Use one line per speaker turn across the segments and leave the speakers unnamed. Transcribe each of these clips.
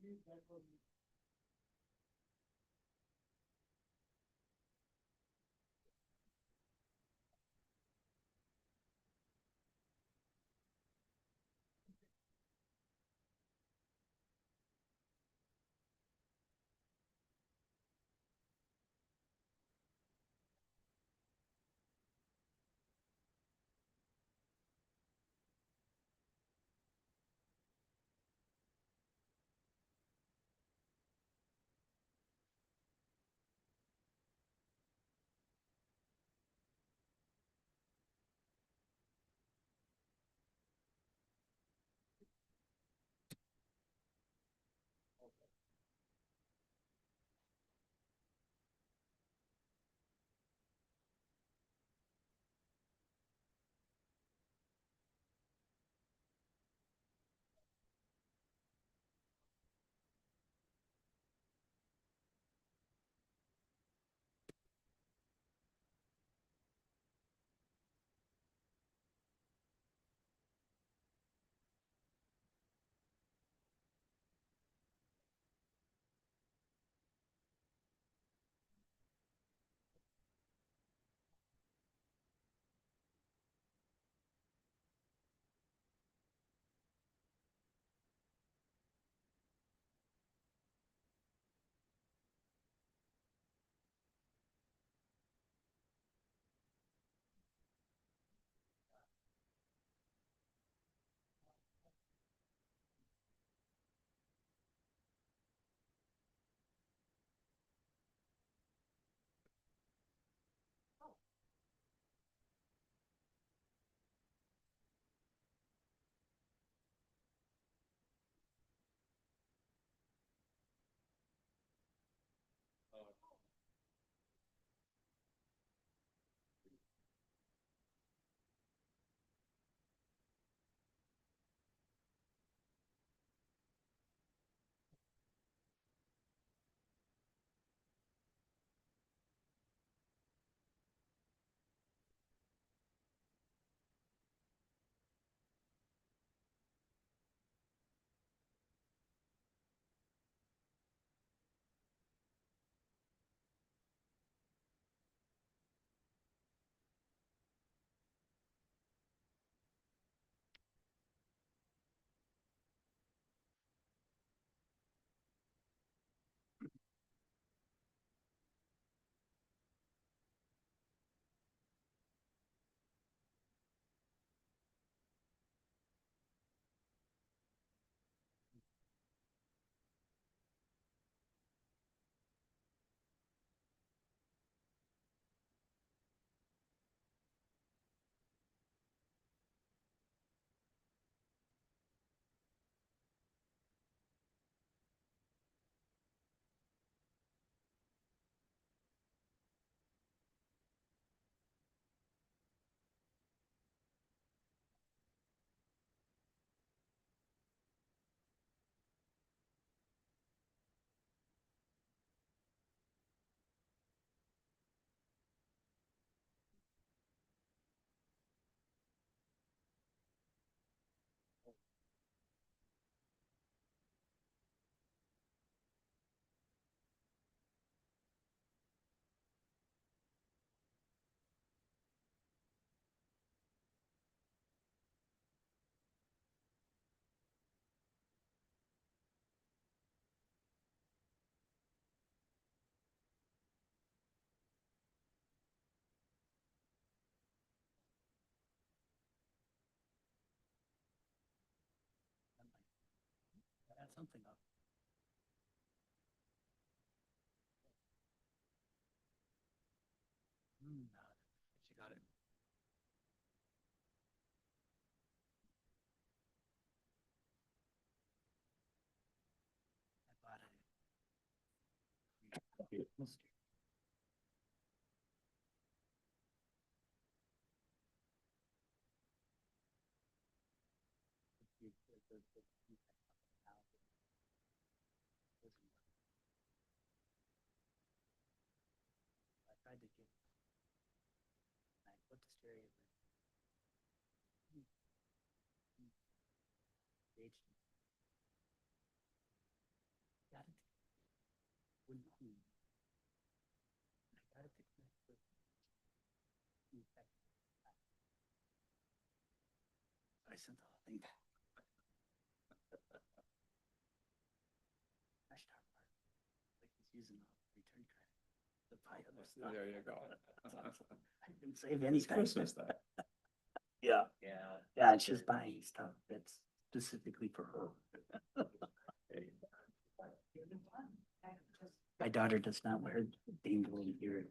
Add something up. She got it. I bought it. I tried to get. I put the stereo in. I sent the whole thing back. Like he's using the return credit to buy other stuff.
There you go.
I didn't save any time.
Christmas time.
Yeah,
Yeah.
yeah, it's just buying stuff that's specifically for her. My daughter does not wear dangling here.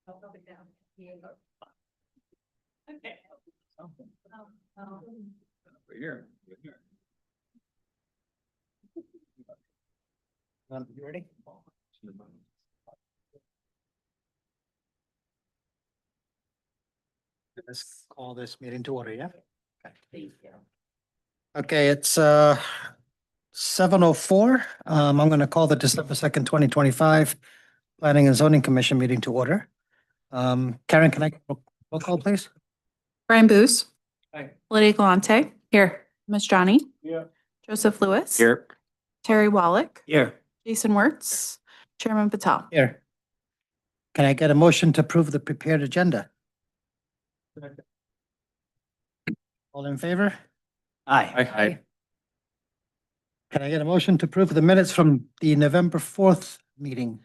Okay.
We're here. We're here.
You ready? Let's call this meeting to order, yeah? Okay, it's 7:04. I'm gonna call the December 2nd, 2025 Planning and Zoning Commission meeting to order. Karen, can I roll call, please?
Brian Booth.
Aye.
Lydia Galante. Here. Miss Johnny.
Yeah.
Joseph Lewis.
Here.
Terry Wallach.
Here.
Jason Wertz. Chairman Patel.
Here. Can I get a motion to approve the prepared agenda? All in favor? Aye.
Aye.
Can I get a motion to approve the minutes from the November 4th meeting?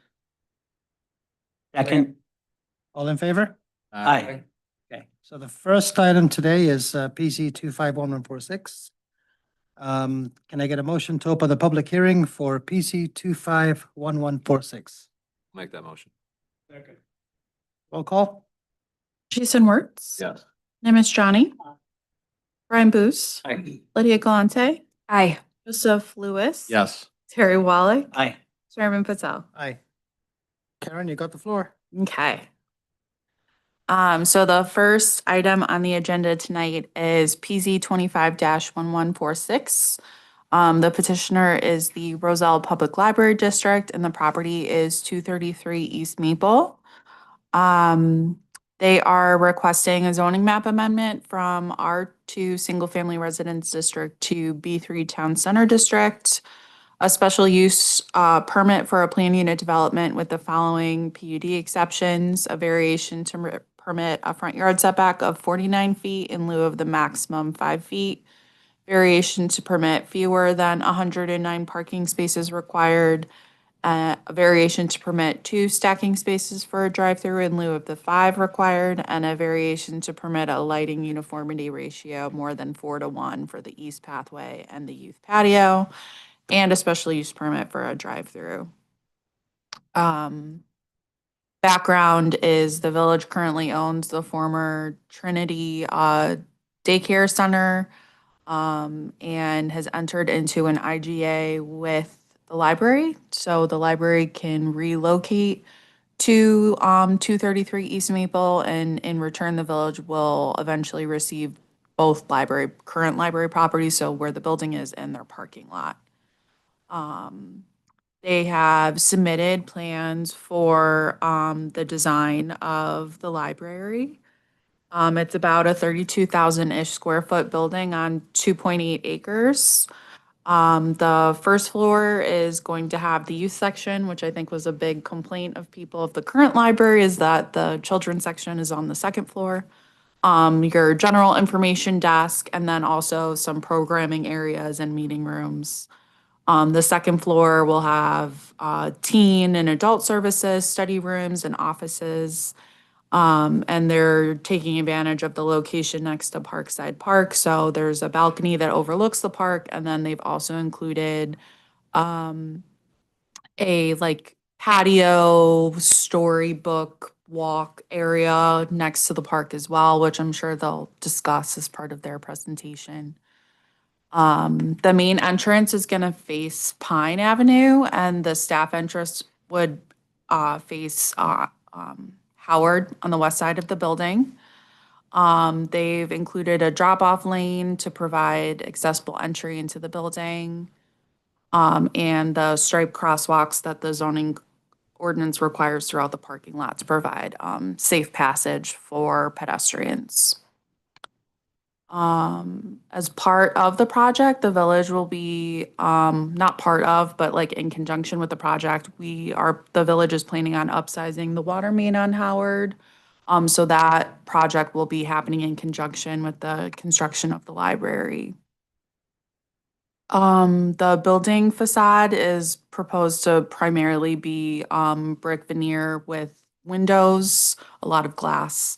Second. All in favor? Aye. Okay, so the first item today is PC 251146. Can I get a motion to open the public hearing for PC 251146?
Make that motion.
Second. Roll call?
Jason Wertz.
Yes.
Miss Johnny. Brian Booth.
Aye.
Lydia Galante. Aye. Joseph Lewis.
Yes.
Terry Wallach.
Aye.
Chairman Patel.
Aye. Karen, you got the floor.
Okay. So the first item on the agenda tonight is PZ 25-1146. The petitioner is the Roselle Public Library District and the property is 233 East Maple. They are requesting a zoning map amendment from R2 Single Family Residence District to B3 Town Center District. A special use permit for a planned unit development with the following PUD exceptions: a variation to permit a front yard setback of 49 feet in lieu of the maximum 5 feet, variation to permit fewer than 109 parking spaces required, a variation to permit 2 stacking spaces for a drive-through in lieu of the 5 required, and a variation to permit a lighting uniformity ratio more than 4:1 for the east pathway and the youth patio, and a special use permit for a drive-through. Background is the village currently owns the former Trinity Daycare Center and has entered into an IGA with the library. So the library can relocate to 233 East Maple, and in return, the village will eventually receive both current library properties, so where the building is, and their parking lot. They have submitted plans for the design of the library. It's about a 32,000-ish square foot building on 2.8 acres. The first floor is going to have the youth section, which I think was a big complaint of people of the current library, is that the children's section is on the second floor. Your general information desk, and then also some programming areas and meeting rooms. The second floor will have teen and adult services, study rooms, and offices. And they're taking advantage of the location next to Parkside Park. So there's a balcony that overlooks the park, and then they've also included a like patio storybook walk area next to the park as well, which I'm sure they'll discuss as part of their presentation. The main entrance is gonna face Pine Avenue, and the staff entrance would face Howard on the west side of the building. They've included a drop-off lane to provide accessible entry into the building, and the striped crosswalks that the zoning ordinance requires throughout the parking lot to provide safe passage for pedestrians. As part of the project, the village will be, not part of, but like in conjunction with the project, the village is planning on upsizing the water main on Howard. So that project will be happening in conjunction with the construction of the library. The building facade is proposed to primarily be, brick veneer with windows, a lot of glass.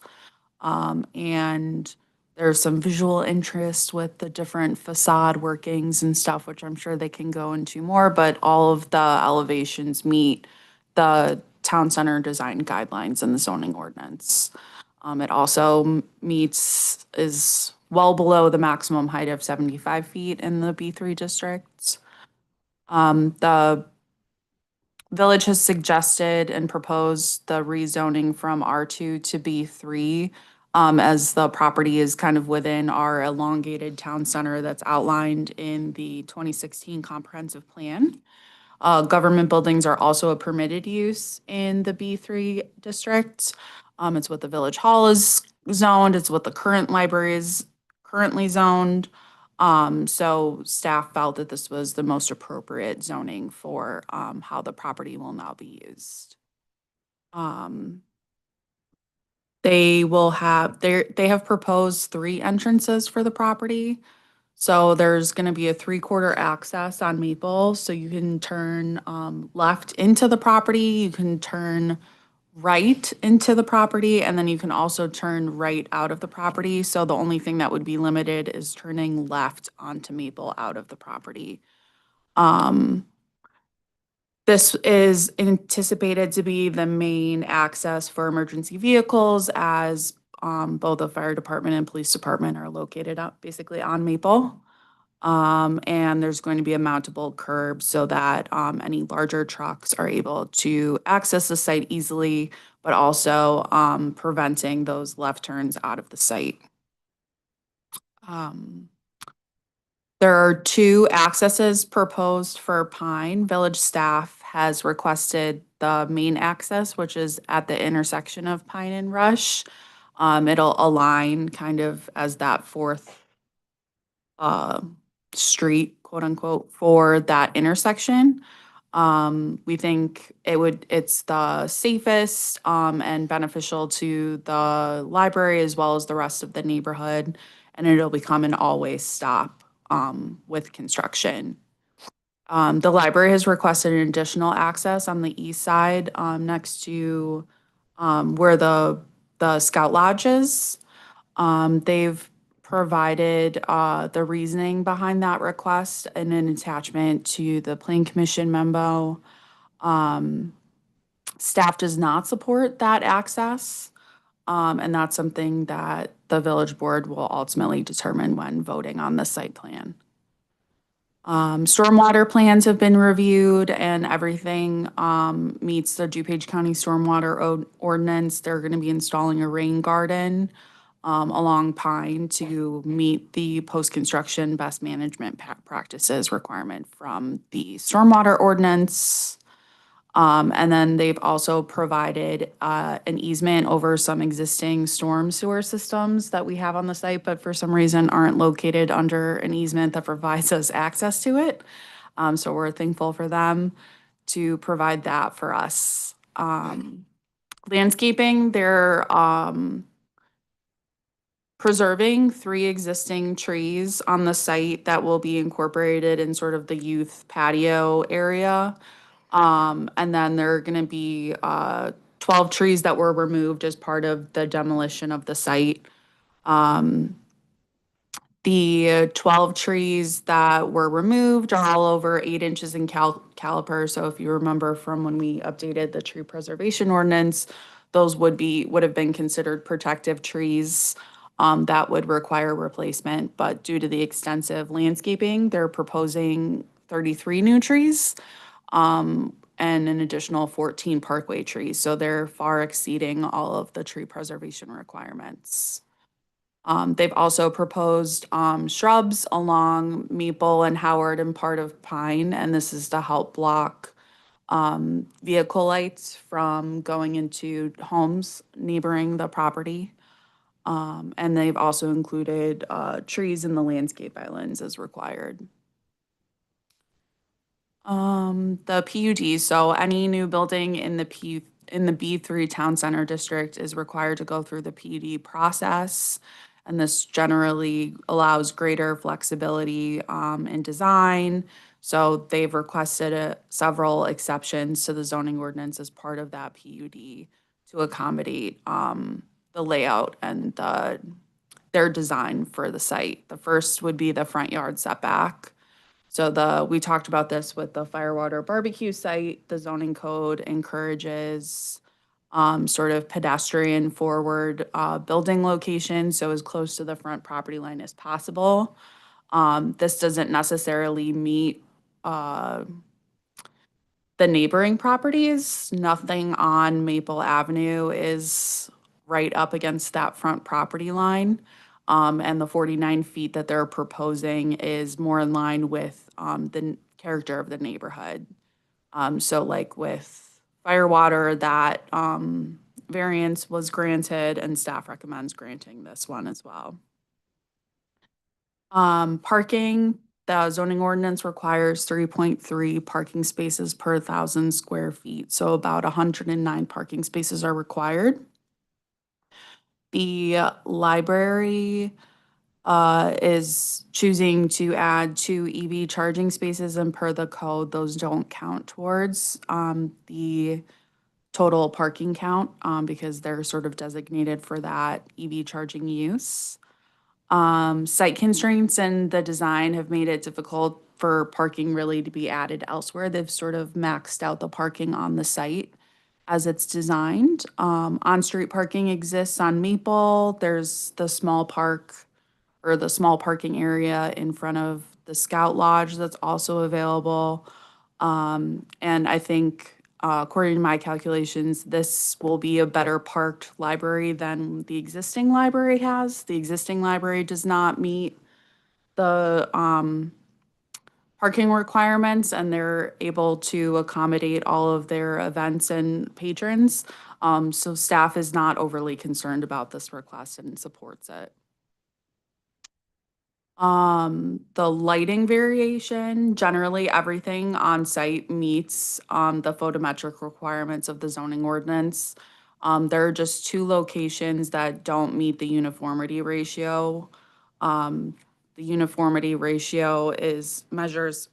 And there's some visual interest with the different facade workings and stuff, which I'm sure they can go into more, but all of the elevations meet the town center design guidelines and the zoning ordinance. It also is well below the maximum height of 75 feet in the B3 districts. The village has suggested and proposed the rezoning from R2 to B3, as the property is kind of within our elongated town center that's outlined in the 2016 comprehensive plan. Government buildings are also a permitted use in the B3 district. It's what the village hall is zoned, it's what the current library is currently zoned. So staff felt that this was the most appropriate zoning for, how the property will now be used. They have proposed 3 entrances for the property. So there's gonna be a 3/4 access on Maple, so you can turn, left into the property, you can turn right into the property, and then you can also turn right out of the property. So the only thing that would be limited is turning left onto Maple out of the property. This is anticipated to be the main access for emergency vehicles, as, both the fire department and police department are located up basically on Maple. And there's going to be a mountable curb so that, any larger trucks are able to access the site easily, but also, preventing those left turns out of the site. There are 2 accesses proposed for Pine. Village staff has requested the main access, which is at the intersection of Pine and Rush. It'll align kind of as that 4th street, quote unquote, for that intersection. We think it's the safest, and beneficial to the library as well as the rest of the neighborhood, and it'll become an always stop, with construction. The library has requested an additional access on the east side, next to, where the Scout Lodge is. They've provided, the reasoning behind that request and an attachment to the Plan Commission memo. Staff does not support that access, and that's something that the village board will ultimately determine when voting on the site plan. Stormwater plans have been reviewed and everything, meets the DuPage County Stormwater Ordinance. They're gonna be installing a rain garden, along Pine to meet the post-construction best management practices requirement from the stormwater ordinance. And then they've also provided, an easement over some existing storm sewer systems that we have on the site, but for some reason aren't located under an easement that provides us access to it. So we're thankful for them to provide that for us. Landscaping, they're, preserving 3 existing trees on the site that will be incorporated in sort of the youth patio area. And then there are gonna be, 12 trees that were removed as part of the demolition of the site. The 12 trees that were removed are all over 8 inches in caliper. So if you remember from when we updated the tree preservation ordinance, those would have been considered protective trees, that would require replacement. But due to the extensive landscaping, they're proposing 33 new trees, and an additional 14 parkway trees. So they're far exceeding all of the tree preservation requirements. They've also proposed, shrubs along Maple and Howard and part of Pine, and this is to help block, vehicle lights from going into homes neighboring the property. And they've also included trees in the landscape islands as required. The PUD, so any new building in the B3 Town Center District is required to go through the PUD process. And this generally allows greater flexibility in design. So they've requested several exceptions to the zoning ordinance as part of that PUD to accommodate the layout and their design for the site. The first would be the front yard setback. So we talked about this with the Firewater Barbecue site. The zoning code encourages sort of pedestrian forward building locations, so as close to the front property line as possible. This doesn't necessarily meet the neighboring properties. Nothing on Maple Avenue is right up against that front property line. And the 49 feet that they're proposing is more in line with the character of the neighborhood. So like with Firewater, that variance was granted and staff recommends granting this one as well. Parking, the zoning ordinance requires 3.3 parking spaces per 1,000 square feet. So about 109 parking spaces are required. The library is choosing to add 2 EV charging spaces, and per the code, those don't count towards the total parking count because they're sort of designated for that EV charging use. Site constraints and the design have made it difficult for parking really to be added elsewhere. They've sort of maxed out the parking on the site as it's designed. On-street parking exists on Maple. There's the small park or the small parking area in front of the Scout Lodge that's also available. And I think, according to my calculations, this will be a better parked library than the existing library has. The existing library does not meet the parking requirements, and they're able to accommodate all of their events and patrons. So staff is not overly concerned about this request and supports it. The lighting variation, generally everything on site meets the photometric requirements of the zoning ordinance. There are just 2 locations that don't meet the uniformity ratio. The uniformity ratio measures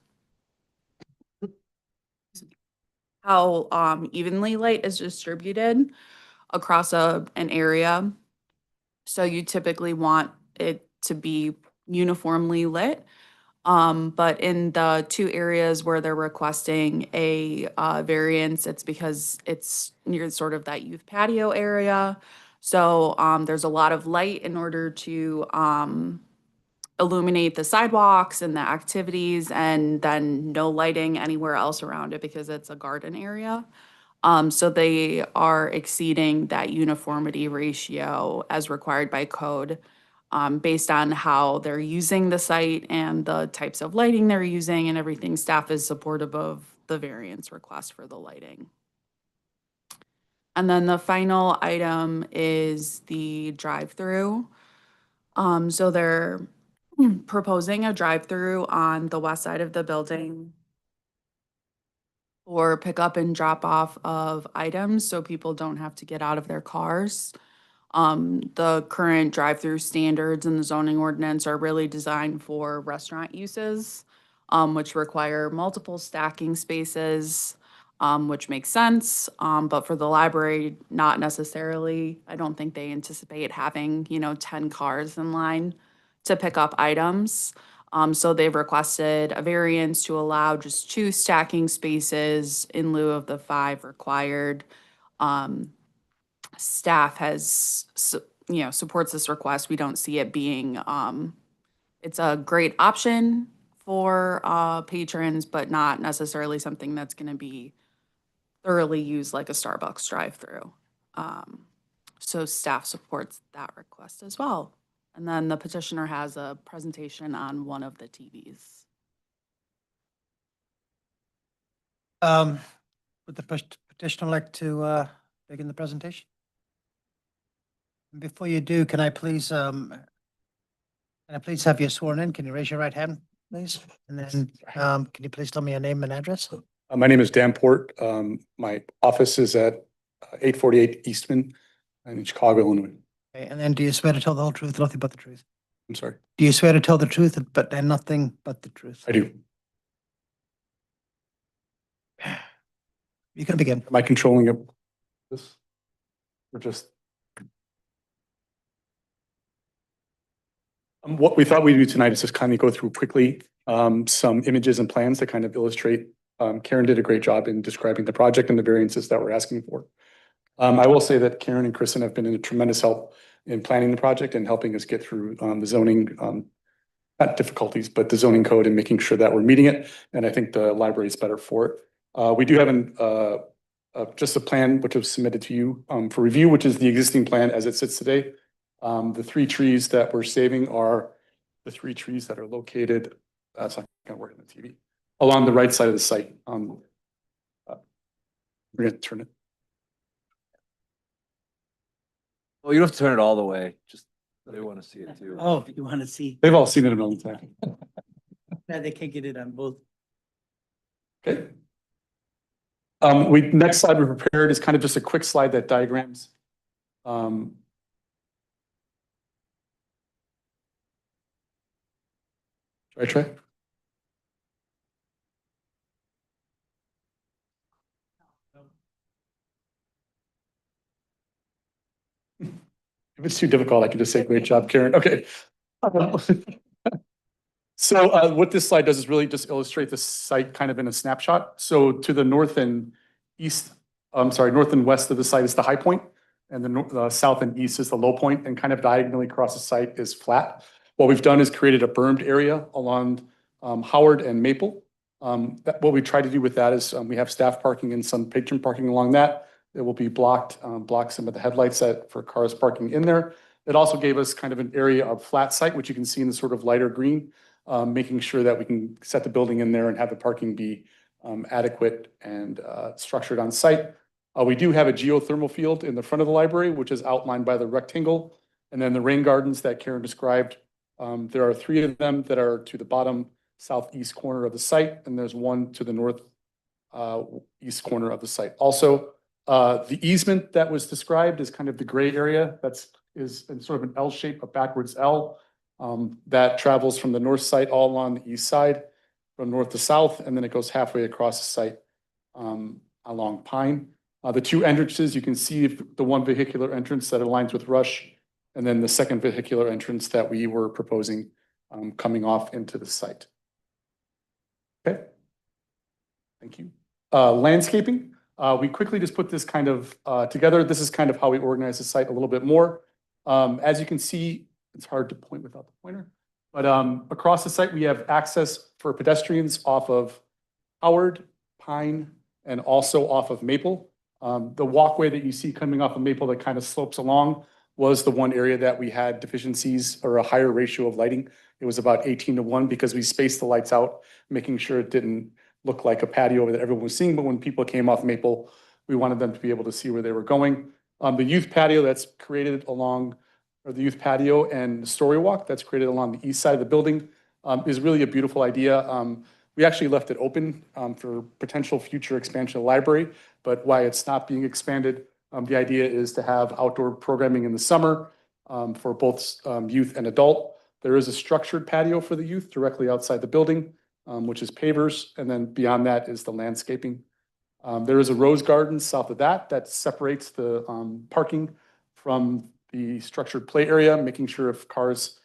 how evenly light is distributed across an area. So you typically want it to be uniformly lit. But in the 2 areas where they're requesting a variance, it's because it's near sort of that youth patio area. So there's a lot of light in order to illuminate the sidewalks and the activities, and then no lighting anywhere else around it because it's a garden area. So they are exceeding that uniformity ratio as required by code, based on how they're using the site and the types of lighting they're using and everything. Staff is supportive of the variance request for the lighting. And then the final item is the drive-through. So they're proposing a drive-through on the west side of the building for pickup and drop off of items so people don't have to get out of their cars. The current drive-through standards in the zoning ordinance are really designed for restaurant uses, which require multiple stacking spaces, which makes sense. But for the library, not necessarily. I don't think they anticipate having, 10 cars in line to pick up items. So they've requested a variance to allow just 2 stacking spaces in lieu of the 5 required. Staff supports this request. We don't see it being, it's a great option for patrons, but not necessarily something that's going to be thoroughly used like a Starbucks drive-through. So staff supports that request as well. And then the petitioner has a presentation on one of the TVs.
Would the petitioner like to begin the presentation? Before you do, can I please have you sworn in? Can you raise your right hand, please? And then, can you please tell me your name and address?
My name is Dan Port. My office is at 848 Eastman in Chicago, Illinois.
Okay, and then do you swear to tell the whole truth, nothing but the truth?
I'm sorry.
Do you swear to tell the truth, and nothing but the truth?
I do.
You can begin.
Am I controlling this? Or just? What we thought we'd do tonight is just kind of go through quickly some images and plans to kind of illustrate. Karen did a great job in describing the project and the variances that we're asking for. I will say that Karen and Kristen have been a tremendous help in planning the project and helping us get through the zoning, not difficulties, but the zoning code and making sure that we're meeting it. And I think the library is better for it. We do have just a plan which was submitted to you for review, which is the existing plan as it sits today. The 3 trees that we're saving are the 3 trees that are located, that's not gonna work on the TV, along the right side of the site. We're gonna turn it.
Well, you don't have to turn it all the way, just, they want to see it too.
Oh, you want to see,
They've all seen it a million times.
now they can get it on both.
Okay. Next slide we prepared is kind of just a quick slide that diagrams. Should I try? If it's too difficult, I can just say, great job, Karen. Okay. So what this slide does is really just illustrate the site kind of in a snapshot. So to the north and east, north and west of the site is the high point, and the south and east is the low point, and kind of diagonally across the site is flat. What we've done is created a bermed area along Howard and Maple. What we try to do with that is we have staff parking and some patron parking along that. It will be block some of the headlights for cars parking in there. It also gave us kind of an area of flat site, which you can see in the sort of lighter green, making sure that we can set the building in there and have the parking be adequate and structured on site. We do have a geothermal field in the front of the library, which is outlined by the rectangle. And then the rain gardens that Karen described, there are 3 of them that are to the bottom southeast corner of the site, and there's 1 to the north east corner of the site. Also, the easement that was described is kind of the gray area is in sort of an L shape, a backwards L, that travels from the north side all along the east side, from north to south, and then it goes halfway across the site along Pine. The 2 entrances, you can see the 1 vehicular entrance that aligns with Rush, and then the 2nd vehicular entrance that we were proposing coming off into the site. Okay. Thank you. Landscaping. We quickly just put this kind of together. This is kind of how we organize the site a little bit more. As you can see, it's hard to point without the pointer, but across the site, we have access for pedestrians off of Howard, Pine, and also off of Maple. The walkway that you see coming off of Maple that kind of slopes along was the one area that we had deficiencies or a higher ratio of lighting. It was about 18-1 because we spaced the lights out, making sure it didn't look like a patio that everyone was seeing. But when people came off Maple, we wanted them to be able to see where they were going. The youth patio that's created along, or the youth patio and story walk that's created along the east side of the building is really a beautiful idea. We actually left it open for potential future expansion of the library, but why it's not being expanded, the idea is to have outdoor programming in the summer for both youth and adult. There is a structured patio for the youth directly outside the building, which is pavers, and then beyond that is the landscaping. There is a rose garden south of that separates the parking from the structured play area, making sure if cars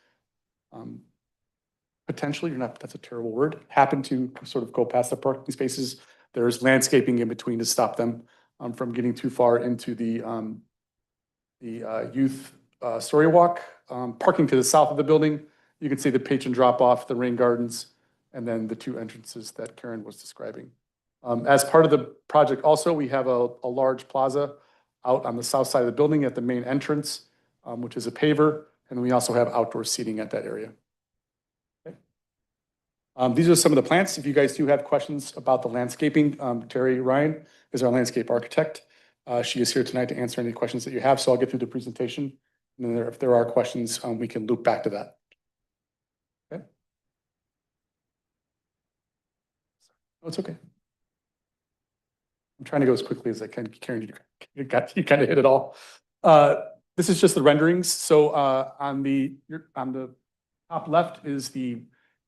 potentially, that's a terrible word, happen to sort of go past the parking spaces, there's landscaping in between to stop them from getting too far into the youth story walk. Parking to the south of the building, you can see the patron drop off, the rain gardens, and then the 2 entrances that Karen was describing. As part of the project also, we have a large plaza out on the south side of the building at the main entrance, which is a paver, and we also have outdoor seating at that area. Okay. These are some of the plants. If you guys do have questions about the landscaping, Terry Ryan is our landscape architect. She is here tonight to answer any questions that you have, so I'll get through the presentation And then if there are questions, we can loop back to that. Okay. Oh, it's okay. I'm trying to go as quickly as I can. Karen, you kind of hit it all. This is just the renderings. So on the top left is the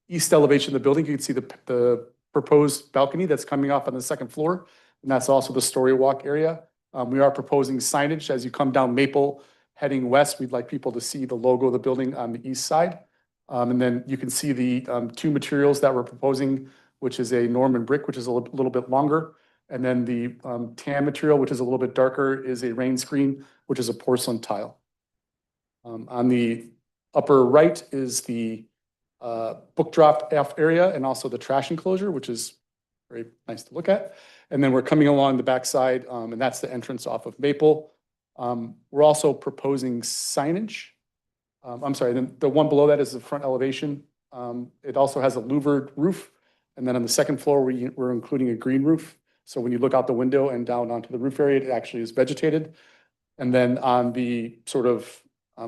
east elevation of the building. You can see the proposed balcony that's coming off on the second floor. And that's also the story walk area. We are proposing signage as you come down Maple heading west. We'd like people to see the logo of the building on the east side. And then you can see the two materials that we're proposing, which is a Norman brick, which is a little bit longer. And then the tan material, which is a little bit darker, is a rain screen, which is a porcelain tile. On the upper right is the book drop off area and also the trash enclosure, which is very nice to look at. And then we're coming along the backside, and that's the entrance off of Maple. We're also proposing signage. I'm sorry, the one below that is the front elevation. It also has a louvered roof. And then on the second floor, we're including a green roof. So when you look out the window and down onto the roof area, it actually is vegetated. And then on the sort of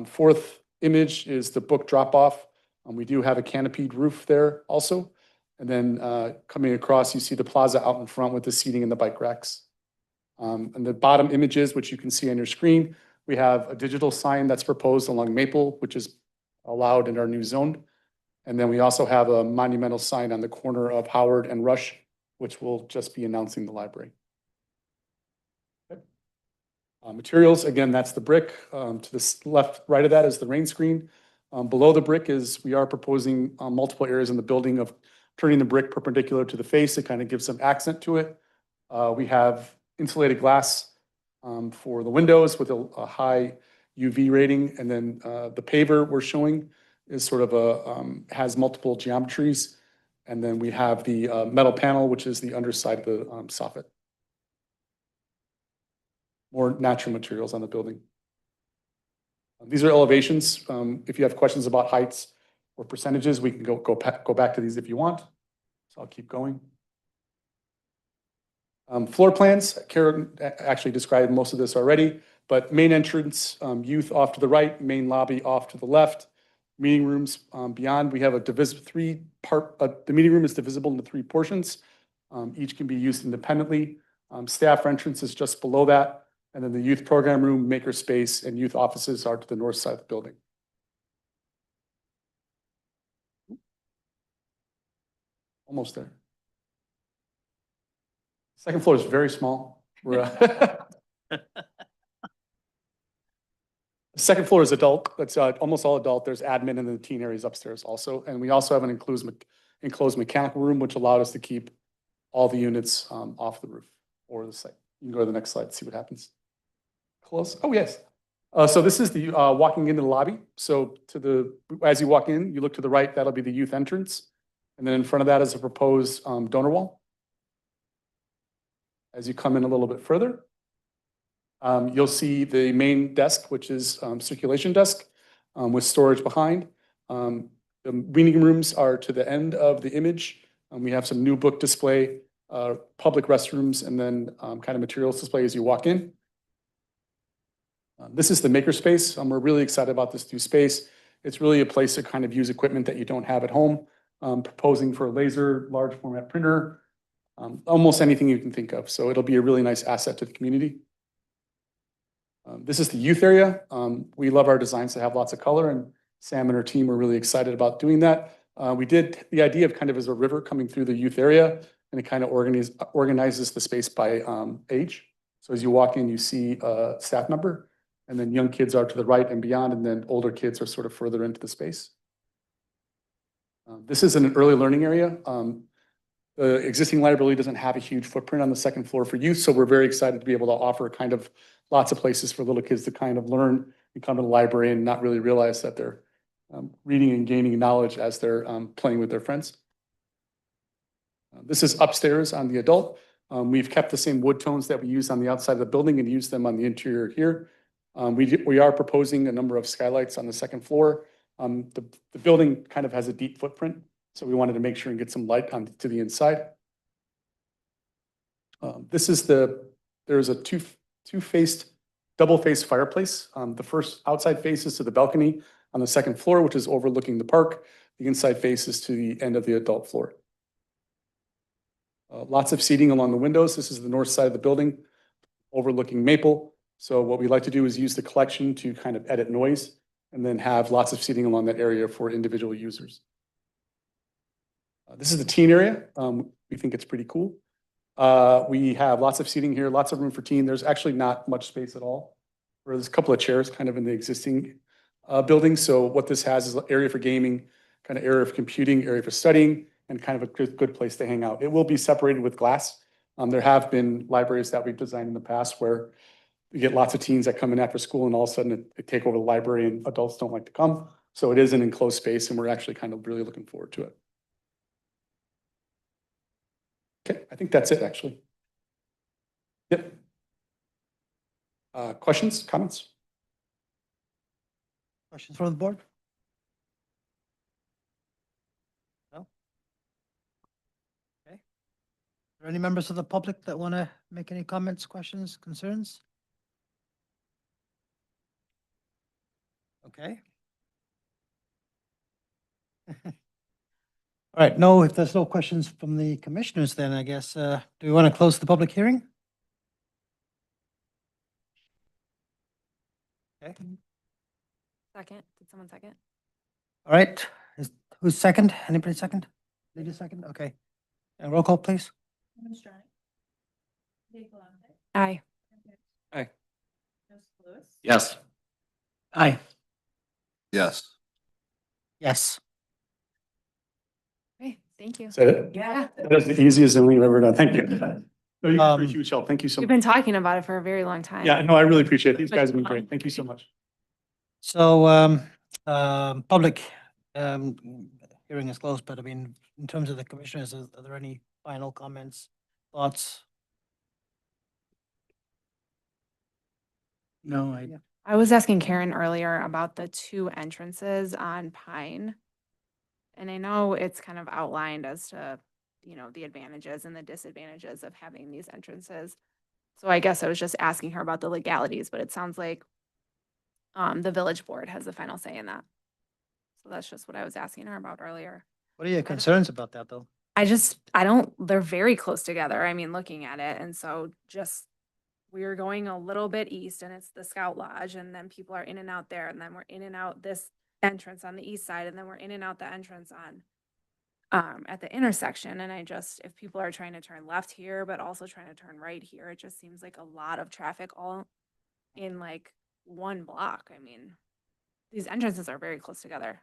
fourth image is the book drop off. We do have a canopied roof there also. And then coming across, you see the plaza out in front with the seating and the bike racks. And the bottom images, which you can see on your screen, we have a digital sign that's proposed along Maple, which is allowed in our new zone. And then we also have a monumental sign on the corner of Howard and Rush, which will just be announcing the library. Okay. Materials, again, that's the brick. To the left, right of that is the rain screen. Below the brick is, we are proposing multiple areas in the building of turning the brick perpendicular to the face. It kind of gives some accent to it. We have insulated glass for the windows with a high UV rating. And then the paver we're showing is sort of has multiple geometries. And then we have the metal panel, which is the underside of the soffit. More natural materials on the building. These are elevations. If you have questions about heights or percentages, we can go back to these if you want. So I'll keep going. Floor plans, Karen actually described most of this already, but main entrance, youth off to the right, main lobby off to the left. Meeting rooms beyond, we have a the meeting room is divisible into 3 portions. Each can be used independently. Staff entrance is just below that. And then the youth program room, maker space, and youth offices are to the north side of the building. Almost there. Second floor is very small. The second floor is adult. That's almost all adult. There's admin and the teen areas upstairs also. And we also have an enclosed mechanical room, which allowed us to keep all the units off the roof or the site. You can go to the next slide, see what happens. Close. Oh, yes. So this is the walking into the lobby. So as you walk in, you look to the right, that'll be the youth entrance. And then in front of that is a proposed donor wall. As you come in a little bit further, you'll see the main desk, which is circulation desk with storage behind. The meeting rooms are to the end of the image. We have some new book display, public restrooms, and then kind of materials display as you walk in. This is the makerspace. We're really excited about this new space. It's really a place to kind of use equipment that you don't have at home. Proposing for a laser, large format printer, almost anything you can think of. So it'll be a really nice asset to the community. This is the youth area. We love our designs to have lots of color, and Sam and her team were really excited about doing that. We did the idea of kind of as a river coming through the youth area, and it kind of organizes the space by age. So as you walk in, you see a staff member, and then young kids are to the right and beyond, and then older kids are sort of further into the space. This is an early learning area. The existing library doesn't have a huge footprint on the second floor for youth, so we're very excited to be able to offer kind of lots of places for little kids to kind of learn and come to the library and not really realize that they're reading and gaining knowledge as they're playing with their friends. This is upstairs on the adult. We've kept the same wood tones that we use on the outside of the building and used them on the interior here. We are proposing a number of skylights on the second floor. The building kind of has a deep footprint, so we wanted to make sure and get some light to the inside. There's a two-faced double face fireplace. The first outside face is to the balcony on the second floor, which is overlooking the park. The inside face is to the end of the adult floor. Lots of seating along the windows. This is the north side of the building overlooking Maple. So what we like to do is use the collection to kind of edit noise and then have lots of seating along that area for individual users. This is the teen area. We think it's pretty cool. We have lots of seating here, lots of room for teen. There's actually not much space at all. There's a couple of chairs kind of in the existing building. So what this has is an area for gaming, kind of area of computing, area for studying, and kind of a good place to hang out. It will be separated with glass. There have been libraries that we've designed in the past where you get lots of teens that come in after school and all of a sudden they take over the library and adults don't like to come. So it is an enclosed space and we're actually kind of really looking forward to it. Okay, I think that's it actually. Yep. Questions, comments?
Questions from the board? No? Okay. Are there any members of the public that want to make any comments, questions, concerns? Okay. All right, no, if there's no questions from the commissioners, then I guess, do we want to close the public hearing? Okay,
Second, did someone second?
all right, who's second? Anybody second? Lady second, okay. And roll call, please.
Aye.
Yes.
Aye.
Yes.
Yes.
Okay, thank you.
Is that it?
Yeah,
That is the easiest thing we've ever done. Thank you. No, you're
Um,
a huge help. Thank you so
we've
much.
been talking about it for a very long time.
Yeah, no, I really appreciate it. These guys have been great. Thank you so much.
So, public, hearing is closed, but I mean, in terms of the commissioners, are there any final comments, thoughts?
No,
I was asking Karen earlier about the two entrances on Pine. And I know it's kind of outlined as to, the advantages and the disadvantages of having these entrances. So I guess I was just asking her about the legalities, but it sounds like the village board has the final say in that. So that's just what I was asking her about earlier.
What are your concerns about that, though?
They're very close together. I mean, looking at it. And so we're going a little bit east and it's the Scout Lodge and then people are in and out there and then we're in and out this entrance on the east side and then we're in and out the entrance on at the intersection. And if people are trying to turn left here, but also trying to turn right here, it just seems like a lot of traffic all in like one block. I mean, these entrances are very close together.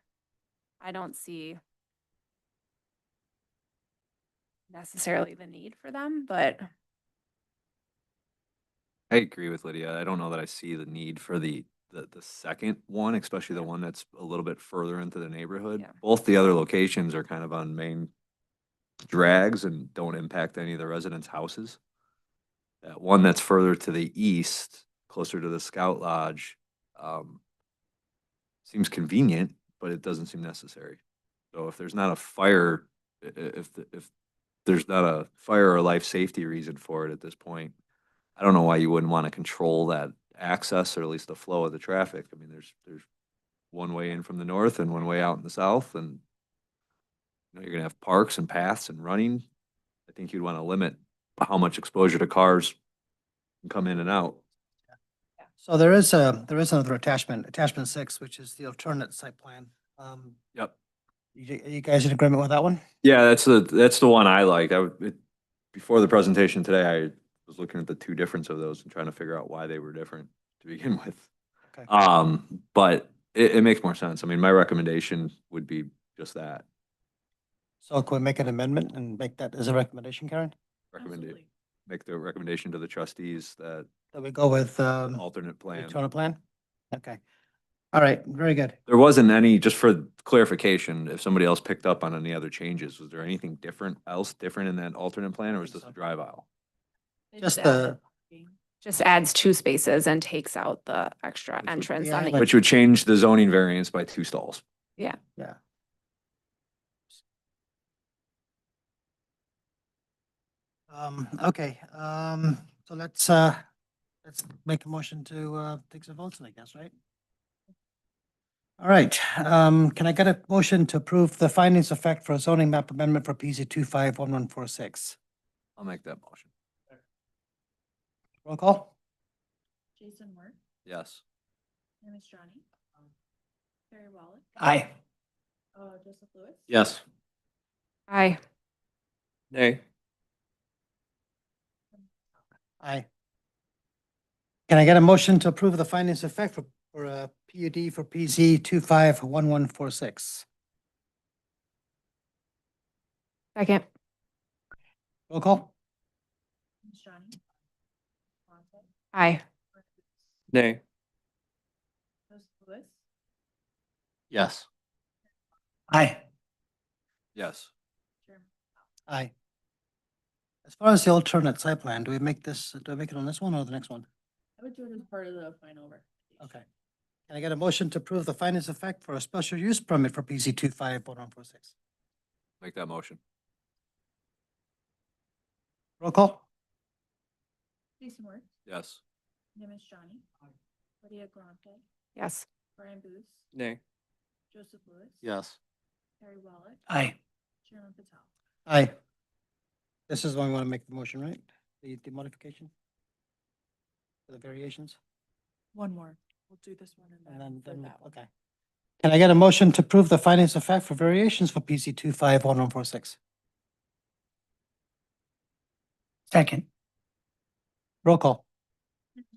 I don't see necessarily the need for them, but
I agree with Lydia. I don't know that I see the need for the second one, especially the one that's a little bit further into the neighborhood.
Yeah.
Both the other locations are kind of on main drags and don't impact any of the residents' houses. That one that's further to the east, closer to the Scout Lodge, seems convenient, but it doesn't seem necessary. So if there's not a fire, if there's not a fire or life safety reason for it at this point, I don't know why you wouldn't want to control that access or at least the flow of the traffic. I mean, there's one way in from the north and one way out in the south, and you're gonna have parks and paths and running. I think you'd want to limit how much exposure to cars can come in and out.
So there is another attachment 6, which is the alternate site plan.
Yep.
You guys in agreement with that one?
Yeah, that's the one I like. Before the presentation today, I was looking at the two difference of those and trying to figure out why they were different to begin with.
Okay.
But it makes more sense. I mean, my recommendation would be just that.
So can we make an amendment and make that as a recommendation, Karen?
Make the recommendation to the trustees that
That we go with,
an alternate
the
plan.
alternate plan? Okay. All right, very good.
There wasn't any, just for clarification, if somebody else picked up on any other changes, was there anything different in that alternate plan, or was this a drive aisle?
Just the,
just adds 2 spaces and takes out the extra entrance on
yeah,
the.
like-
Which would change the zoning variance by 2 stalls.
Yeah.
yeah. Okay, so let's let's make a motion to take some votes, I guess, right? All right, can I get a motion to approve the findings of fact for a zoning map amendment for PZ 251146?
I'll make that motion.
Roll call?
Jason Worth,
Yes.
Johnny. Terry Wallach,
Aye.
Joseph Lewis.
Yes.
Aye.
Nay.
Aye. Can I get a motion to approve the findings of fact for a PUD for PZ 251146?
Second.
Roll call?
Johnny.
Aye.
Nay.
Joseph Lewis.
Yes.
Aye.
Yes.
Aye. As far as the alternate site plan, do I make it on this one or the next one?
I would do it as part of the final recommendation.
Okay. Can I get a motion to approve the findings of fact for a special use permit for PZ 251146?
Make that motion.
Roll call?
Jason Worth,
Yes.
Johnny. Lydia Grante,
Yes.
Brian Booth,
Nay.
Joseph Lewis.
Yes.
Terry Wallach,
Aye.
Chairman Patel.
Aye. This is when we want to make the motion, right? The modification? For the variations?
One more. We'll do this one
And
and
then,
then that one.
okay. Can I get a motion to approve the findings of fact for variations for PC 251146?
Second.
Roll call?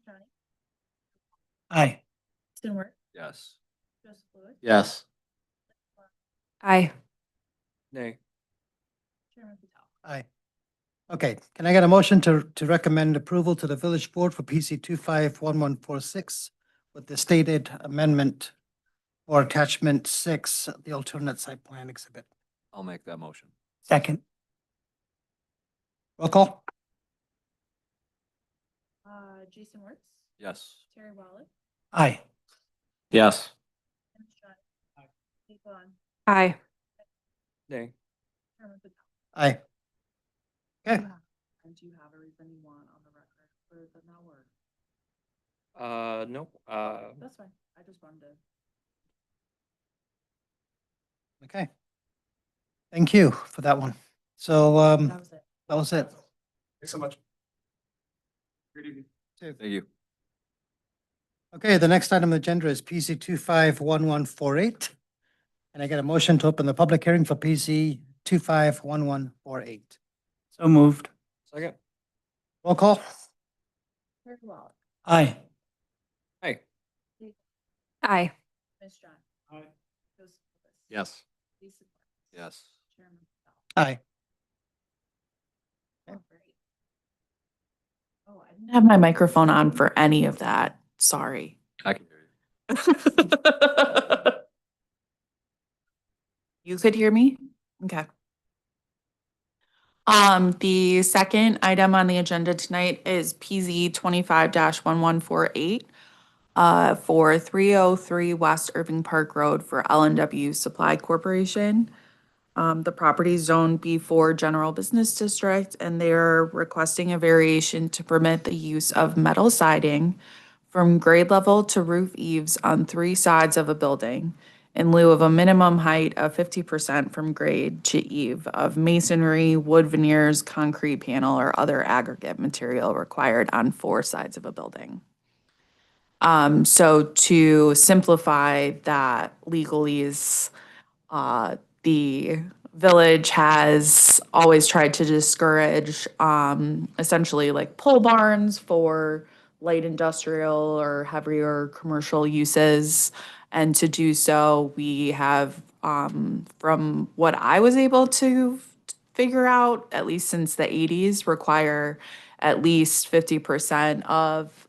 Johnny.
Aye.
Jason Worth,
Yes.
Joseph Lewis.
Yes.
Aye.
Nay.
Chairman Patel.
Aye. Okay, can I get a motion to recommend approval to the village board for PC 251146 with the stated amendment or attachment 6, the alternate site plan exhibit?
I'll make that motion.
Second.
Roll call?
Jason Worth,
Yes.
Terry Wallach,
Aye.
Yes.
Johnny. Kate Vaughn,
Aye.
Nay.
Chairman Patel.
Aye. Okay,
And do you have everything you want on the record for the now or?
Nope.
That's fine. I just wanted to.
okay. Thank you for that one. So,
That was it.
that was it.
Thanks so much. Good evening.
Thank you.
Okay, the next item on the agenda is PC 251148. Can I get a motion to open the public hearing for PC 251148?
So moved.
Second.
Roll call?
Terry Wallach,
Aye.
Hey.
Aye.
Ms. John.
Aye.
Joseph Lewis.
Yes.
Jason Worth,
Yes.
Chairman Patel.
Aye.
Oh, great. Oh, I didn't have my microphone on for any of that. Sorry.
I can hear you.
You could hear me? Okay. The second item on the agenda tonight is PZ 25-1148 for 303 West Irving Park Road for LNW Supply Corporation. The property is zone B4 General Business District, and they're requesting a variation to permit the use of metal siding from grade level to roof eaves on 3 sides of a building in lieu of a minimum height of 50% from grade to eave of masonry, wood veneers, concrete panel, or other aggregate material required on 4 sides of a building. So to simplify that legalese, the village has always tried to discourage essentially like pole barns for light industrial or heavier commercial uses. And to do so, we have, from what I was able to figure out, at least since the 80s, require at least 50% of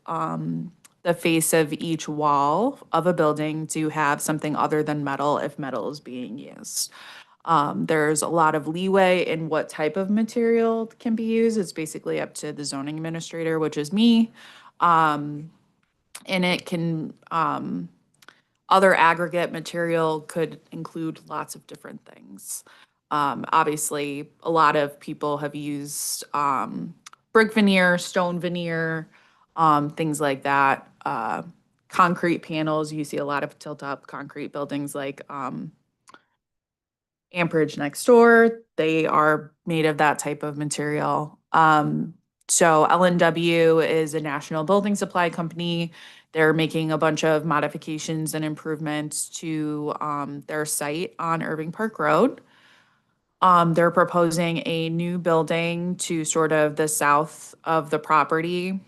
the face of each wall of a building to have something other than metal if metal is being used. There's a lot of leeway in what type of material can be used. It's basically up to the zoning administrator, which is me. And it can, other aggregate material could include lots of different things. Obviously, a lot of people have used brick veneer, stone veneer, things like that. Concrete panels, you see a lot of tilt-up concrete buildings like Amperage next door. They are made of that type of material. So LNW is a national building supply company. They're making a bunch of modifications and improvements to their site on Irving Park Road. They're proposing a new building to sort of the south of the property.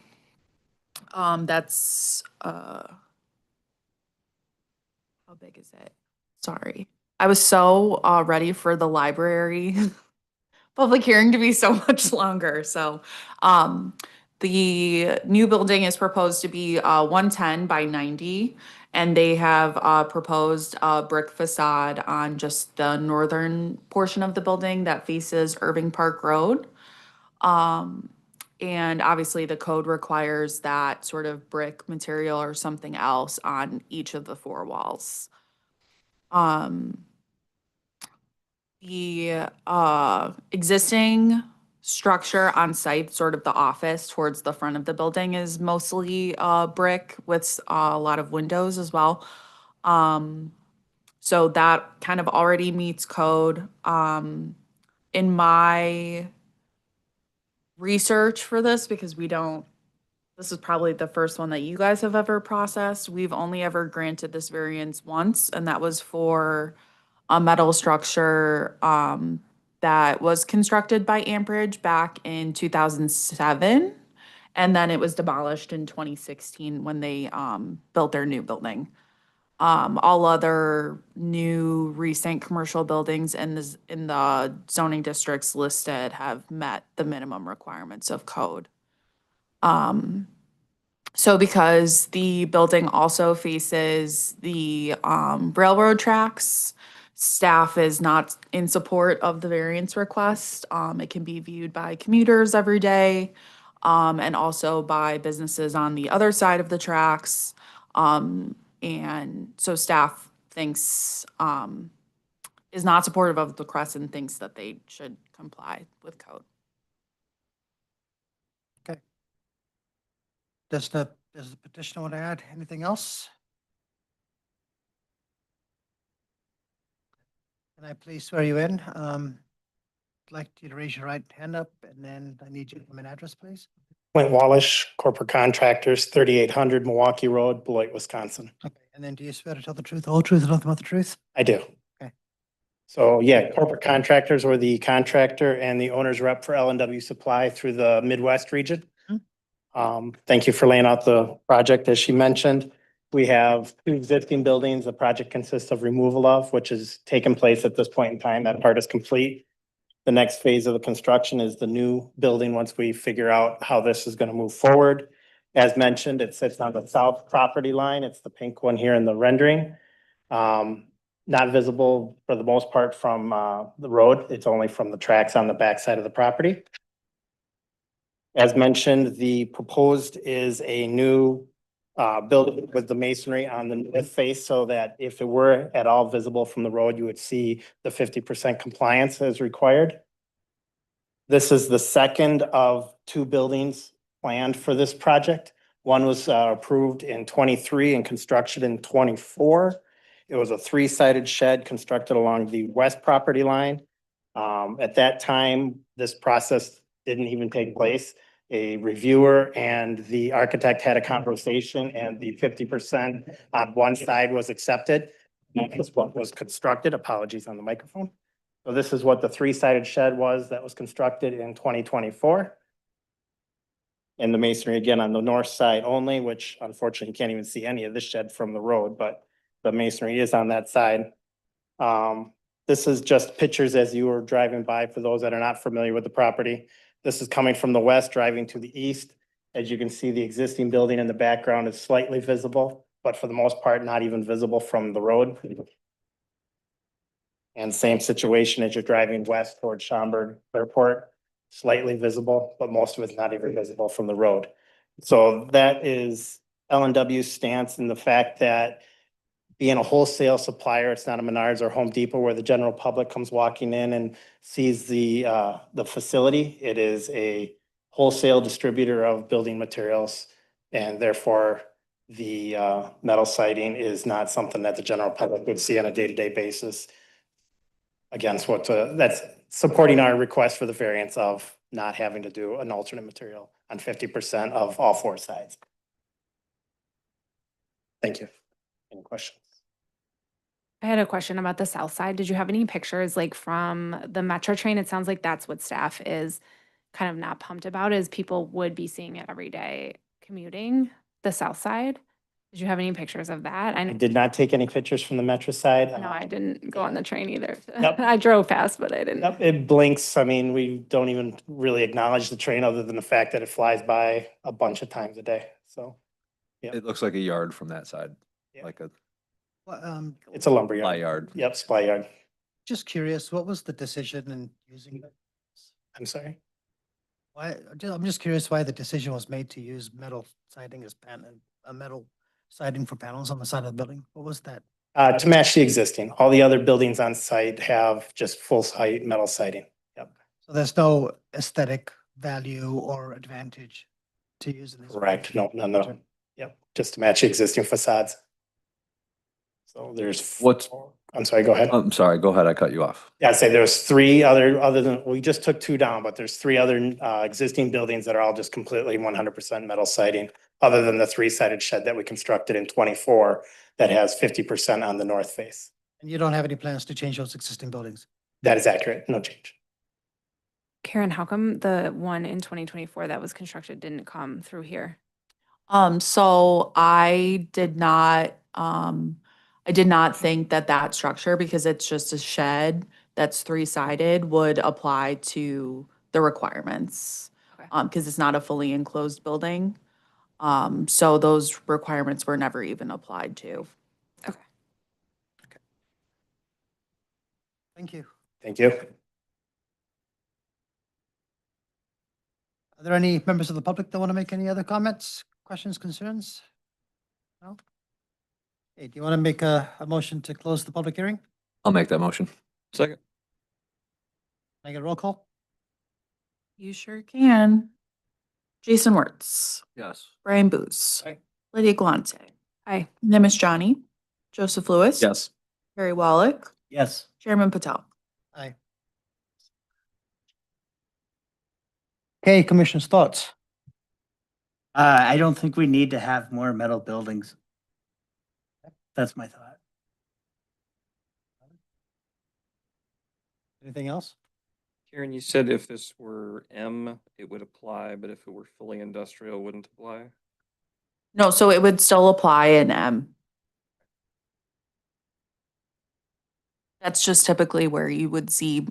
That's how big is it? Sorry. I was so ready for the library public hearing to be so much longer. So the new building is proposed to be 110 by 90, and they have proposed a brick facade on just the northern portion of the building that faces Irving Park Road. And obviously the code requires that sort of brick material or something else on each of the four walls. The existing structure on site, sort of the office towards the front of the building, is mostly brick with a lot of windows as well. So that kind of already meets code. In my research for this, because this is probably the first one that you guys have ever processed. We've only ever granted this variance once, and that was for a metal structure that was constructed by Amperage back in 2007. And then it was demolished in 2016 when they built their new building. All other new recent commercial buildings in the zoning districts listed have met the minimum requirements of code. So because the building also faces the railroad tracks, staff is not in support of the variance request. It can be viewed by commuters every day, and also by businesses on the other side of the tracks. And so staff thinks, is not supportive of the request and thinks that they should comply with code.
Does the petitioner want to add anything else? Can I please swear you in? I'd like you to raise your right hand up, and then I need you to give me an address, please.
Clint Wallish, Corporate Contractors, 3800 Milwaukee Road, Beloit, Wisconsin.
Okay, and then do you swear to tell the truth, the whole truth, and nothing but the truth?
I do.
Okay.
So yeah, Corporate Contractors were the contractor and the owner's rep for LNW Supply through the Midwest region. Thank you for laying out the project. As she mentioned, we have two existing buildings. The project consists of removal of, which is taken place at this point in time. That part is complete. The next phase of the construction is the new building, once we figure out how this is going to move forward. As mentioned, it sits on the south property line. It's the pink one here in the rendering. Not visible for the most part from the road. It's only from the tracks on the backside of the property. As mentioned, the proposed is a new building with the masonry on the north face, so that if it were at all visible from the road, you would see the 50% compliance as required. This is the second of two buildings planned for this project. One was approved in 23 and construction in 24. It was a three-sided shed constructed along the west property line. At that time, this process didn't even take place. A reviewer and the architect had a conversation, and the 50% on one side was accepted. That was what was constructed. Apologies on the microphone. So this is what the three-sided shed was that was constructed in 2024. And the masonry again on the north side only, which unfortunately you can't even see any of this shed from the road, but the masonry is on that side. This is just pictures as you were driving by for those that are not familiar with the property. This is coming from the west, driving to the east. As you can see, the existing building in the background is slightly visible, but for the most part, not even visible from the road. And same situation as you're driving west towards Schaumburg Airport, slightly visible, but most of it's not even visible from the road. So that is LNW's stance in the fact that being a wholesale supplier, it's not a Menards or Home Depot where the general public comes walking in and sees the facility. It is a wholesale distributor of building materials And therefore, the metal siding is not something that the general public would see on a day-to-day basis against what, that's supporting our request for the variance of not having to do an alternate material on 50% of all four sides. Thank you. Any questions?
I had a question about the south side. Did you have any pictures like from the Metro train? It sounds like that's what staff is kind of not pumped about, is people would be seeing it every day commuting the south side. Did you have any pictures of that?
I did not take any pictures from the Metro side.
No, I didn't go on the train either.
Yep.
I drove past, but I didn't.
Yep, it blinks. I mean, we don't even really acknowledge the train other than the fact that it flies by a bunch of times a day. So
It looks like a yard from that side,
Yeah.
like a
Well,
it's a lumber
fly
yard.
yard.
Yep, supply yard.
just curious, what was the decision in using it?
I'm sorry.
Why, I'm just curious why the decision was made to use metal siding as a metal siding for panels on the side of the building. What was that?
To match the existing, all the other buildings on site have just full height metal siding. Yep,
So there's no aesthetic value or advantage to using this?
correct. No, none of them. Yep, just to match the existing facades. So there's.
What's-
I'm sorry, go ahead.
I'm sorry, go ahead. I cut you off.
Yeah, I'd say there's three other than, we just took two down, but there's three other existing buildings that are all just completely 100% metal siding, other than the three-sided shed that we constructed in 24 that has 50% on the north face.
And you don't have any plans to change those existing buildings?
That is accurate, no change.
Karen, how come the one in 2024 that was constructed didn't come through here?
So I did not think that that structure, because it's just a shed that's three-sided, would apply to the requirements.
Okay.
Because it's not a fully enclosed building. So those requirements were never even applied to.
Thank you.
Thank you.
Are there any members of the public that want to make any other comments, questions, concerns? No? Hey, do you want to make a motion to close the public hearing?
I'll make that motion. Second.
Can I get a roll call?
You sure can. Jason Wertz,
Yes.
Brian Booz.
Aye.
Lydia Galante.
Aye.
Nimitz Johnny. Joseph Lewis.
Yes.
Harry Wallach.
Yes.
Chairman Patel.
Aye. Okay, commission's thoughts.
I don't think we need to have more metal buildings. That's my thought.
Anything else?
Karen, you said if this were M, it would apply, but if it were fully industrial, it wouldn't apply?
No, so it would still apply in M. That's just typically where you would see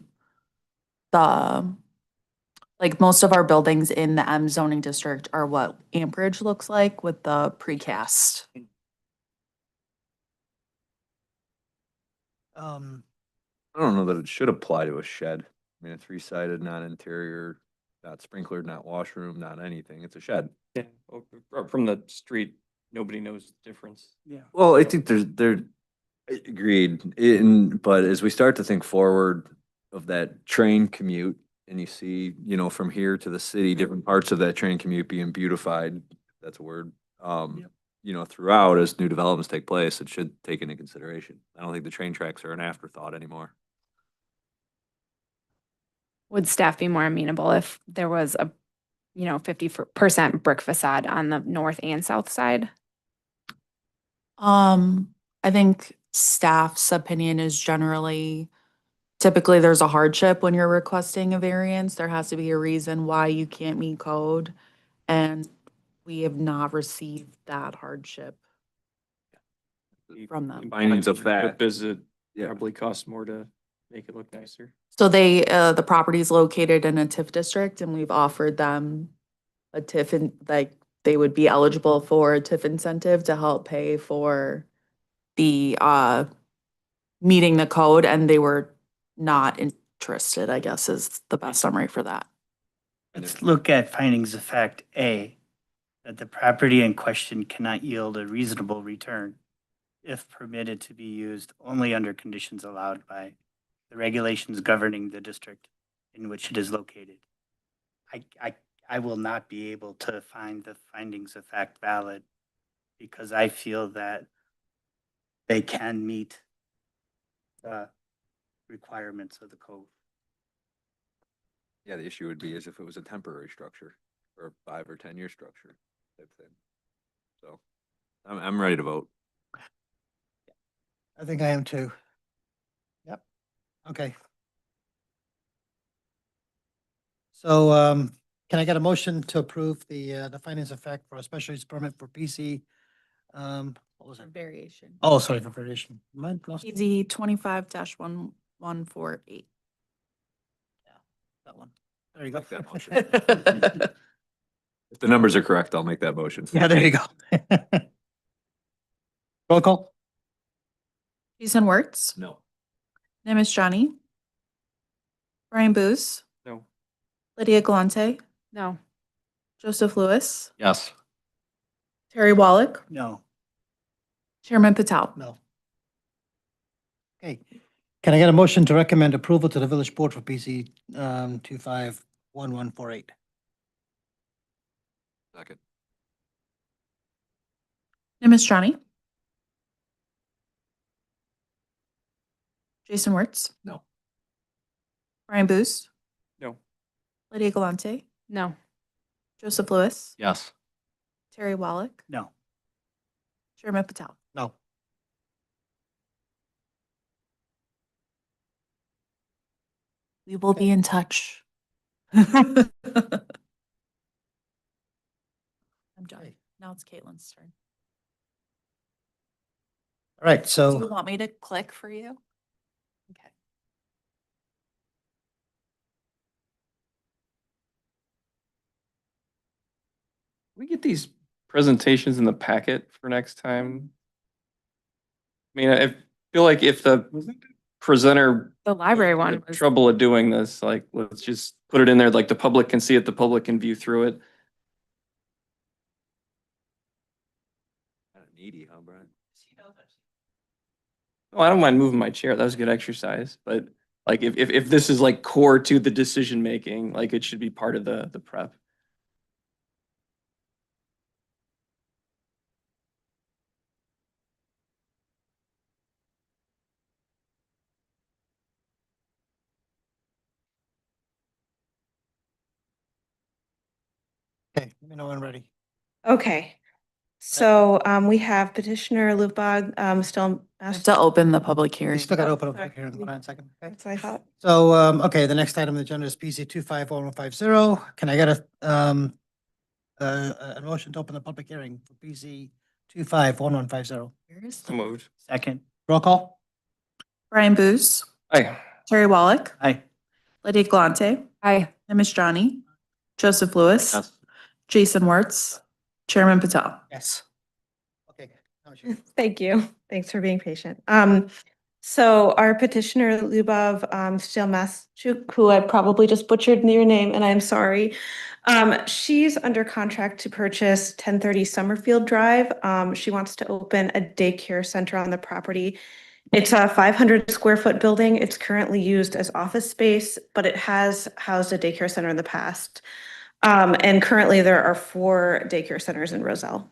like most of our buildings in the M zoning district are what Amperage looks like with the precast.
I don't know that it should apply to a shed. I mean, a three-sided, not interior, not sprinklered, not washroom, not anything. It's a shed.
Yeah. From the street, nobody knows the difference.
Yeah.
Well, I think agreed. But as we start to think forward of that train commute and you see, from here to the city, different parts of that train commute being beautified, if that's a word. Throughout as new developments take place, it should take into consideration. I don't think the train tracks are an afterthought anymore.
Would staff be more amenable if there was a, 50% brick facade on the north and south side?
I think staff's opinion is typically there's a hardship when you're requesting a variance. There has to be a reason why you can't meet code. And we have not received that hardship from them.
Findings of
The
fact.
visit
Yeah.
probably costs more to make it look nicer.
So the property is located in a TIF district and we've offered them a TIF and they would be eligible for a TIF incentive to help pay for the, meeting the code, and they were not interested, I guess is the best summary for that.
Let's look at findings of fact A, that the property in question cannot yield a reasonable return if permitted to be used only under conditions allowed by the regulations governing the district in which it is located. I I will not be able to find the findings of fact valid because I feel that they can meet the requirements of the code.
Yeah, the issue would be is if it was a temporary structure or a 5 or 10 year structure type thing. So I'm ready to vote.
I think I am too. Yep. Okay. So, can I get a motion to approve the findings of fact for a special use permit for PC? What was it?
Variation.
Oh, sorry, for variation. Mine lost it.
PZ 25-1148.
That one. There you go.
Make that motion. If the numbers are correct, I'll make that motion.
Yeah, there you go. Roll call?
Jason Wertz,
No.
Nimish, Brian Booz,
No.
Lydia Galante,
No.
Joseph Lewis,
Yes.
Terry Wallach,
No,
Chairman Patel.
No. Okay. Can I get a motion to recommend approval to the village board for PC 251148?
Second.
Nimish, Jason Wertz,
No.
Brian Booz,
No.
Lydia Galante,
No.
Joseph Lewis,
Yes.
Terry Wallach,
no.
Chairman Patel.
No.
We will be in touch. I'm done.
Okay.
Now it's Caitlin's turn.
All right,
Do you
so
want me to click for you? Okay.
We get these presentations in the packet for next time. I mean, I feel like if the presenter
The library one
had
was,
trouble of doing this, like, let's just put it in there, like the public can see it, the public can view through it.
Kind of needy, huh, Brian?
Oh, I don't mind moving my chair. That was good exercise, but like if this is like core to the decision making, like it should be part of the prep.
okay, let me know when I'm ready.
Okay, so we have petitioner Lubag still.
I have to open the public
We
hearing.
still got to open up
sorry.
here in a second. Okay.
That's what I thought.
So, okay, the next item on the agenda is PC 251150. Can I get a motion to open the public hearing for PC 251150?
Where is
So
the
moved.
Second,
Roll call?
Brian Booz,
Aye.
Terry Wallach,
aye.
Lydia Galante,
I,
Nimish, Joseph Lewis,
Yes.
Jason Wertz, Chairman Patel.
Yes. Okay. now it's you.
Thank you. Thanks for being patient. So our petitioner Lubov Stelmaschuk, who I probably just butchered your name, and I'm sorry. She's under contract to purchase 1030 Summerfield Drive. She wants to open a daycare center on the property. It's a 500 square foot building. It's currently used as office space, but it has housed a daycare center in the past. And currently there are 4 daycare centers in Roselle.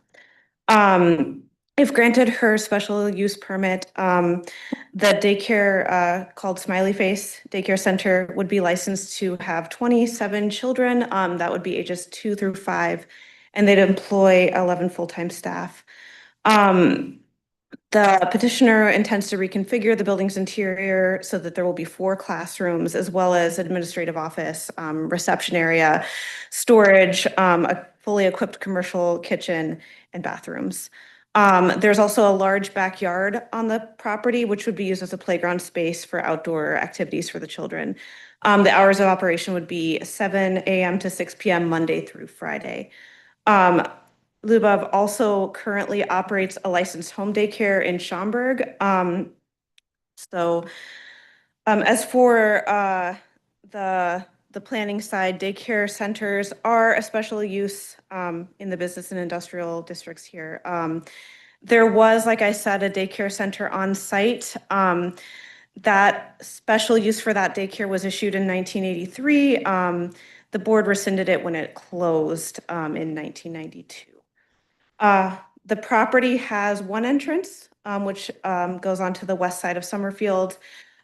If granted her special use permit, the daycare called Smiley Face Daycare Center would be licensed to have 27 children. That would be ages 2 through 5, and they'd employ 11 full-time staff. The petitioner intends to reconfigure the building's interior so that there will be 4 classrooms as well as administrative office, reception area, storage, a fully equipped commercial kitchen, and bathrooms. There's also a large backyard on the property, which would be used as a playground space for outdoor activities for the children. The hours of operation would be 7 a.m. to 6 p.m. Monday through Friday. Lubov also currently operates a licensed home daycare in Schaumburg. As for the planning side, daycare centers are a special use in the business and industrial districts here. There was, like I said, a daycare center on site. That special use for that daycare was issued in 1983. The board rescinded it when it closed in 1992. The property has one entrance, which goes onto the west side of Summerfield.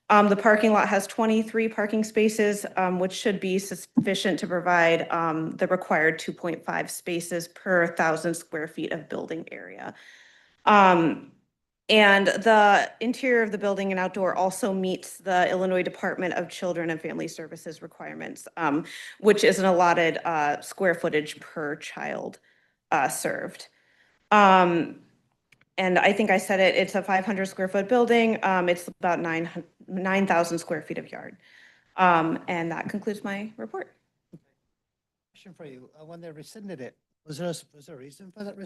The parking lot has 23 parking spaces, which should be sufficient to provide the required 2.5 spaces per 1,000 square feet of building area. And the interior of the building and outdoor also meets the Illinois Department of Children and Family Services requirements, which is an allotted square footage per child served. And I think I said it, it's a 500 square foot building. It's about 9,000 square feet of yard. And that concludes my report.
Question for you, when they rescinded it, was there a reason for that?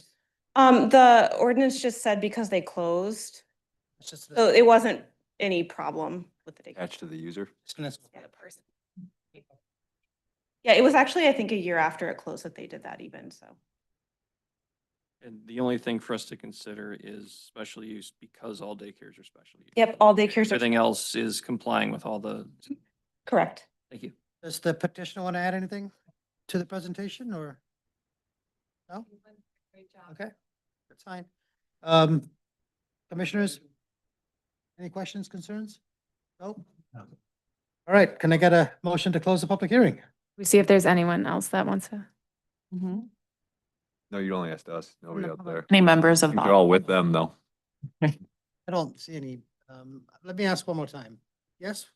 The ordinance just said because they closed,
It's just
so it wasn't any problem with the daycare.
Attached to the user.
Yeah, the person. Yeah, it was actually, I think, a year after it closed that they did that even, so.
And the only thing for us to consider is special use because all daycares are special use.
Yep, all daycares are
Everything else is complying with all the,
correct.
thank you.
Does the petitioner want to add anything to the presentation or? No? Okay, that's fine. Commissioners? Any questions, concerns? No? All right, can I get a motion to close the public hearing?
We see if there's anyone else that wants to.
No, you only asked us, nobody
the
out
public.
there.
Any members
I
of
think
the
They're all with them though.
I don't see any, let me ask one more time. Yes?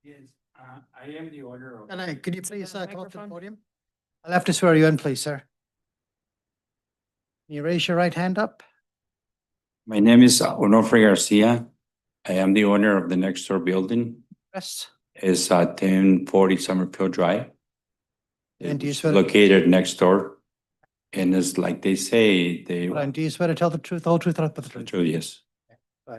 Yes, I am the owner of.
And could you please
the
come up to the
microphone?
podium? I'll have to swear you in, please, sir. Can you raise your right hand up?
My name is Onofre Garcia. I am the owner of the next door building.
Yes.
It's 1040 Summerfield Drive.
And do you
It's
swear?
located next door. And it's like they say,
And do you swear to tell the truth, the whole truth, and nothing but the truth?
True, yes.
Go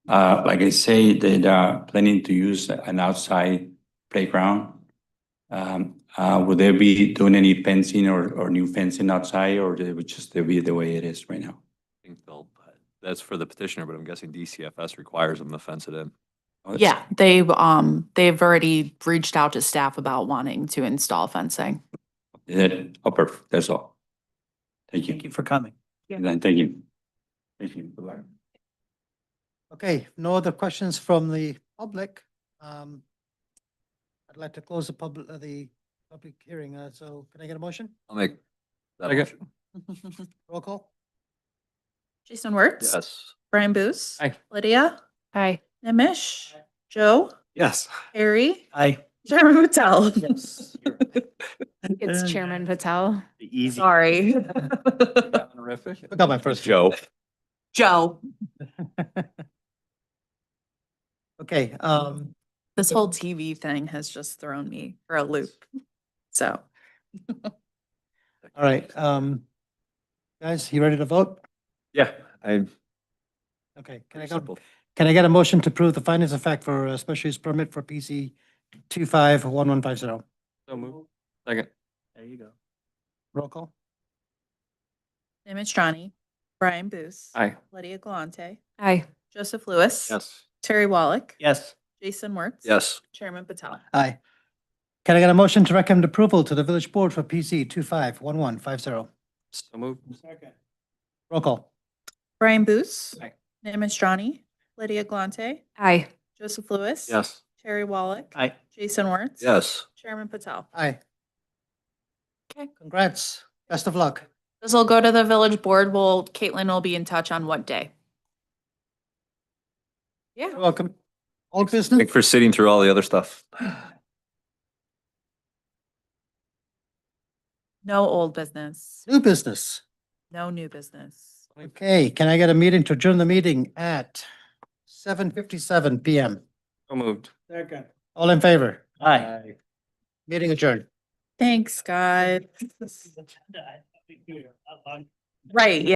ahead.
Like I say, they're planning to use an outside playground. Would they be doing any fencing or new fencing outside, or they would just be the way it is right now?
I think they'll, that's for the petitioner, but I'm guessing DCFS requires them to fence it in.
Oh, that's-
Yeah, they've already reached out to staff about wanting to install fencing.
Is it? Oh, perfect. That's all. Thank
Thank
you.
you for coming.
And thank you. Thank you. Bye-bye.
Okay, no other questions from the public. I'd like to close the public hearing, so can I get a motion?
I'll make that
Second.
motion.
Roll call?
Jason Wertz.
Yes.
Brian Boos.
Aye.
Lydia.
Hi.
Nimish. Joe.
Yes.
Harry.
Aye.
Chairman Patel.
Yes.
It's Chairman Patel.
The easy.
Sorry.
Honorific.
I got my first.
Joe.
Joe.
Okay,
This whole TV thing has just thrown me for a loop. So.
all right, guys, you ready to vote?
Yeah, I.
Okay,
Simple.
can I get a motion to approve the findings of fact for a special use permit for PC 251150?
So move. Second.
There you go.
Roll call?
Nimish Johnny. Brian Boos.
Aye.
Lydia Galante.
Hi.
Joseph Lewis.
Yes.
Terry Wallach.
Yes.
Jason Wertz.
Yes.
Chairman Patel.
Aye. Can I get a motion to recommend approval to the village board for PC 251150?
So move.
Second.
Roll call?
Brian Boos.
Aye.
Nimish Johnny. Lydia Galante.
Hi.
Joseph Lewis.
Yes.
Terry Wallach.
Aye.
Jason Wertz.
Yes.
Chairman Patel.
Aye.
Okay.
Congrats. Best of luck.
This will go to the village board. Caitlin will be in touch on what day.
You're welcome. Old
Thanks
business?
for sitting through all the other stuff.
No old business.
New business.
No new business.
Okay, can I get a meeting to adjourn the meeting at 7:57 PM?
So moved.
Second.
All in favor?
Aye.
Meeting adjourned.
Thanks, guys. Right. Yeah.